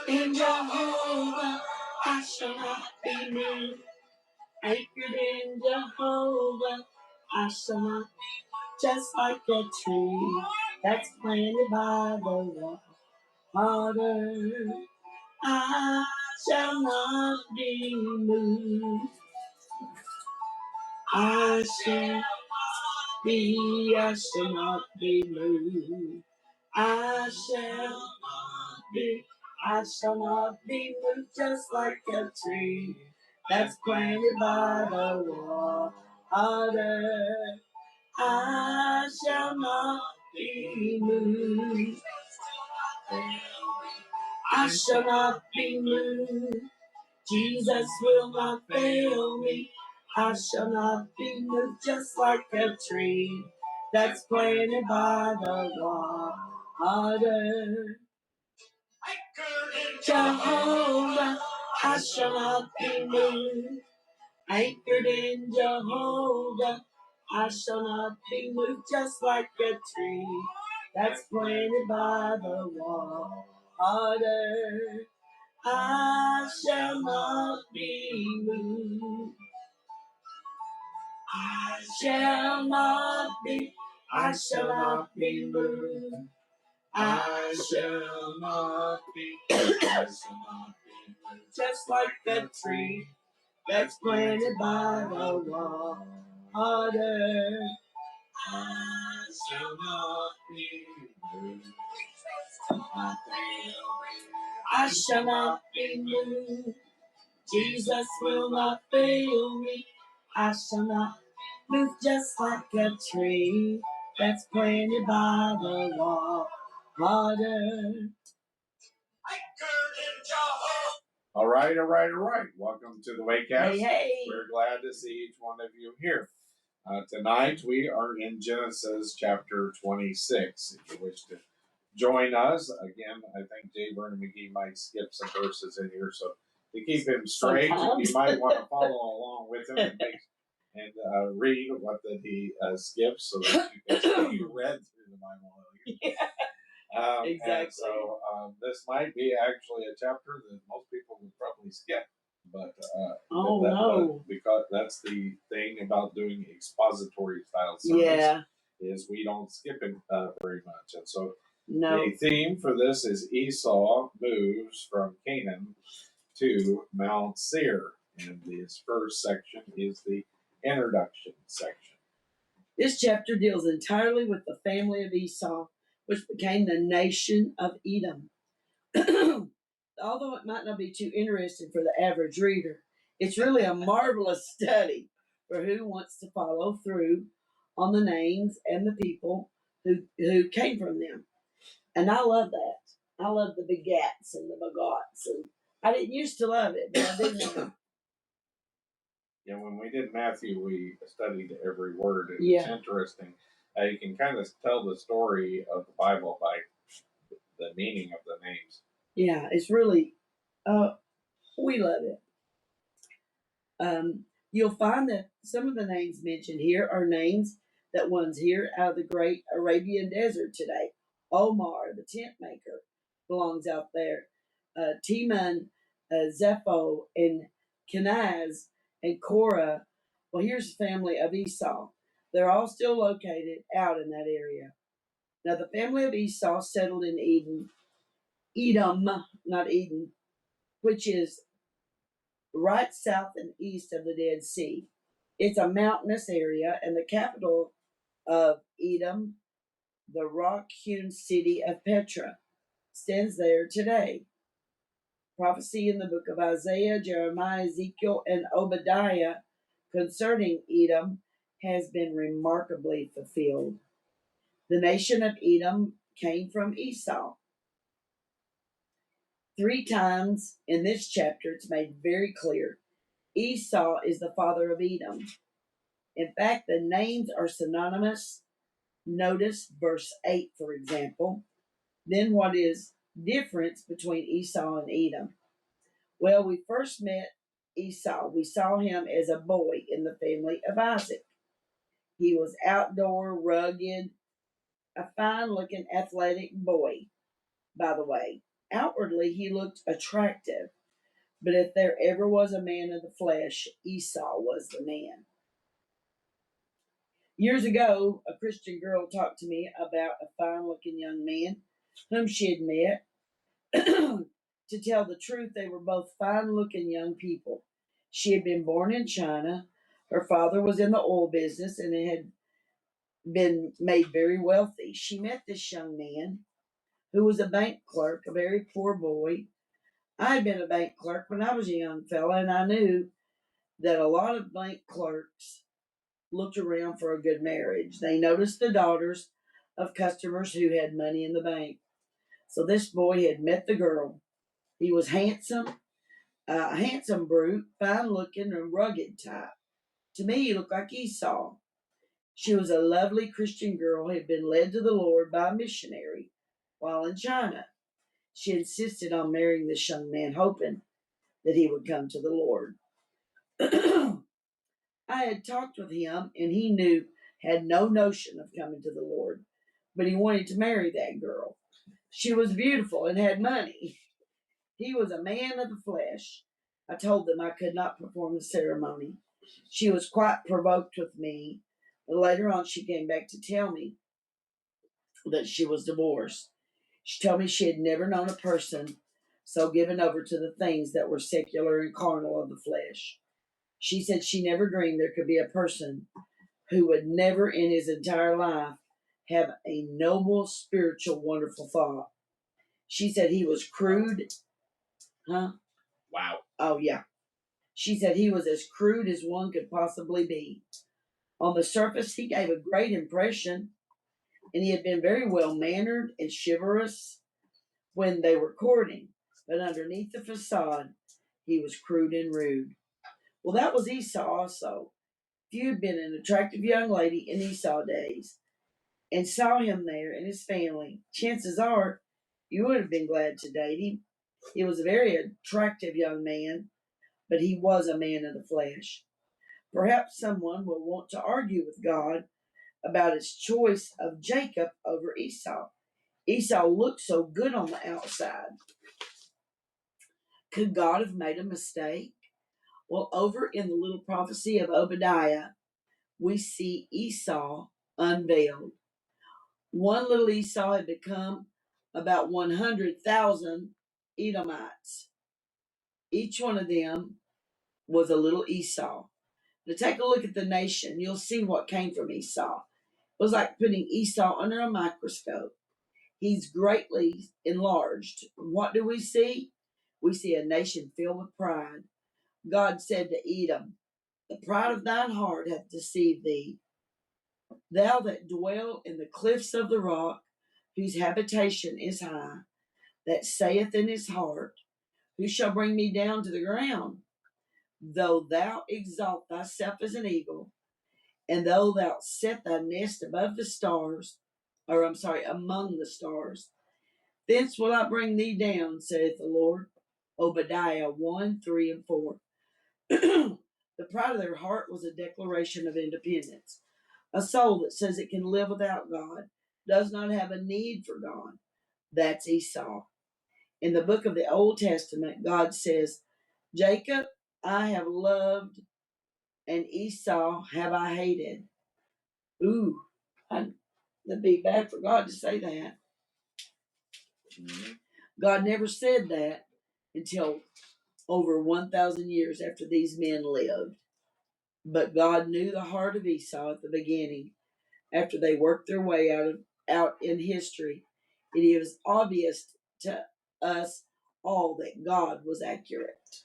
In Jehovah, I shall not be moved. Anchored in Jehovah, I shall not be just like a tree that's planted by the water. I shall not be moved. I shall not be moved. I shall not be moved just like a tree that's planted by the water. I shall not be moved. I shall not be moved. Jesus will not fail me. I shall not be moved just like a tree that's planted by the water. Jehovah, I shall not be moved. Anchored in Jehovah, I shall not be moved just like a tree that's planted by the water. I shall not be moved. I shall not be moved. I shall not be moved. Just like the tree that's planted by the water. I shall not be moved. I shall not be moved. Jesus will not fail me. I shall not move just like a tree that's planted by the water. All right. Welcome to the Wakecast. Hey. We're glad to see each one of you here. Tonight we are in Genesis chapter 26. If you wish to join us, again, I think J. Vernon McGee might skip some verses in here, so to keep him straight, you might want to follow along with him and read what that he skips so that you can see read through the Bible. Exactly. And so this might be actually a chapter that most people would probably skip. But because that's the thing about doing expository style sermons, is we don't skip it very much. And so the theme for this is Esau moves from Canaan to Mount Seir. And this first section is the introduction section. This chapter deals entirely with the family of Esau, which became the nation of Edom. Although it might not be too interesting for the average reader, it's really a marvelous study for who wants to follow through on the names and the people who came from them. And I love that. I love the begats and the begots. And I didn't used to love it, but I do now. Yeah, when we did Matthew, we studied every word. It's interesting. You can kind of tell the story of the Bible by the meaning of the names. Yeah, it's really, we love it. You'll find that some of the names mentioned here are names that one's here out of the great Arabian desert today. Omar, the tent maker, belongs out there. Teman, Zepho, and Kenaz, and Korah. Well, here's the family of Esau. They're all still located out in that area. Now, the family of Esau settled in Edom, not Eden, which is right south and east of the Dead Sea. It's a mountainous area, and the capital of Edom, the rock-hewn city of Perra, stands there today. Prophecy in the book of Isaiah, Jeremiah, Ezekiel, and Obadiah concerning Edom has been remarkably fulfilled. The nation of Edom came from Esau. 3 times in this chapter, it's made very clear Esau is the father of Edom. In fact, the names are synonymous. Notice verse 8, for example. Then what is difference between Esau and Edom? Well, we first met Esau. We saw him as a boy in the family of Isaac. He was outdoor, rugged, a fine-looking, athletic boy, by the way. Outwardly, he looked attractive, but if there ever was a man of the flesh, Esau was the man. Years ago, a Christian girl talked to me about a fine-looking young man whom she had met. To tell the truth, they were both fine-looking young people. She had been born in China. Her father was in the oil business and had been made very wealthy. She met this young man who was a bank clerk, a very poor boy. I had been a bank clerk when I was a young fella, and I knew that a lot of bank clerks looked around for a good marriage. They noticed the daughters of customers who had money in the bank. So this boy had met the girl. He was handsome, a handsome brute, fine looking and rugged type. To me, he looked like Esau. She was a lovely Christian girl who had been led to the Lord by a missionary while in China. She insisted on marrying this young man, hoping that he would come to the Lord. I had talked with him, and he had no notion of coming to the Lord, but he wanted to marry that girl. She was beautiful and had money. He was a man of the flesh. I told them I could not perform the ceremony. She was quite provoked with me, but later on she came back to tell me that she was divorced. She told me she had never known a person so given over to the things that were secular and carnal of the flesh. She said she never dreamed there could be a person who would never in his entire life have a noble, spiritual, wonderful thought. She said he was crude. Huh? Wow. Oh, yeah. She said he was as crude as one could possibly be. On the surface, he gave a great impression, and he had been very well mannered and chivalrous when they were courting, but underneath the facade, he was crude and rude. Well, that was Esau also. If you had been an attractive young lady in Esau days and saw him there and his family, chances are you would have been glad to date him. He was a very attractive young man, but he was a man of the flesh. Perhaps someone will want to argue with God about his choice of Jacob over Esau. Esau looked so good on the outside. Could God have made a mistake? Well, over in the little prophecy of Obadiah, we see Esau unveiled. One little Esau had become about 100,000 Edomites. Each one of them was a little Esau. Now take a look at the nation. You'll see what came from Esau. It was like putting Esau under a microscope. He's greatly enlarged. What do we see? We see a nation filled with pride. God said to Edom, "The pride of thine heart hath deceived thee. Thou that dwell in the cliffs of the rock, whose habitation is high, that saith in his heart, who shall bring me down to the ground? Though thou exalt thyself as an eagle, and though thou set thy nest above the stars, among the stars, thence will I bring thee down, saith the Lord." Obadiah 1, 3, and 4. The pride of their heart was a declaration of independence. A soul that says it can live without God, does not have a need for God. That's Esau. In the book of the Old Testament, God says, "Jacob I have loved, and Esau have I hated." Ooh, that'd be bad for God to say that. God never said that until over 1,000 years after these men lived. But God knew the heart of Esau at the beginning. After they worked their way out in history, it is obvious to us all that God was accurate.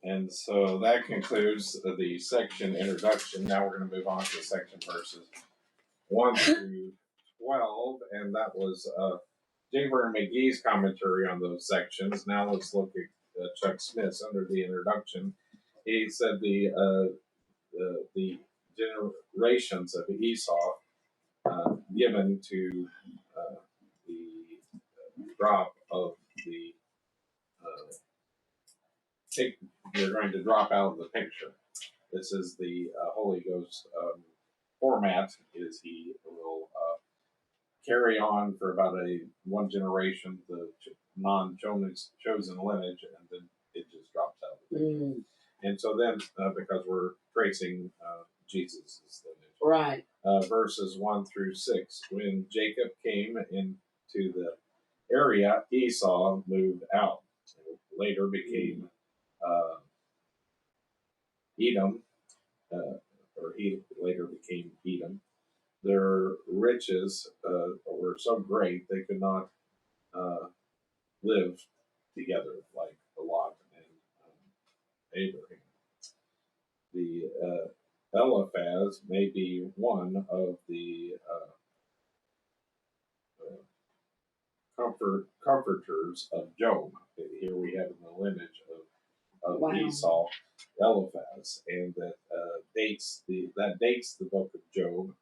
And so that concludes the section introduction. Now we're going to move on to section verses 1 through 12, and that was Javer McGee's commentary on those sections. Now let's look at Chuck Smith's under the introduction. He said the generations of Esau given to the drop of the you're going to drop out of the picture. This is the Holy Ghost format. Is he will carry on for about one generation. The non-chosen lineage, and then it just drops out. And so then, because we're tracing Jesus' lineage. Right. Verses 1 through 6. When Jacob came into the area, Esau moved out. Later became Edom, or he later became Edom. Their riches were so great they could not live together like Lot and Abraham. The Eliphaz may be one of the comforters of Job. Here we have in the lineage of Esau, Eliphaz, and that dates the book of Job.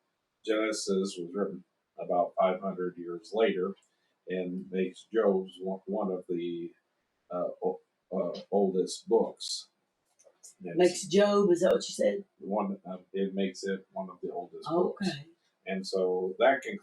Genesis was written about 500 years later, and makes Job's one of the oldest books. Makes Job, is that what you said? It makes it one of the oldest books. And so that concludes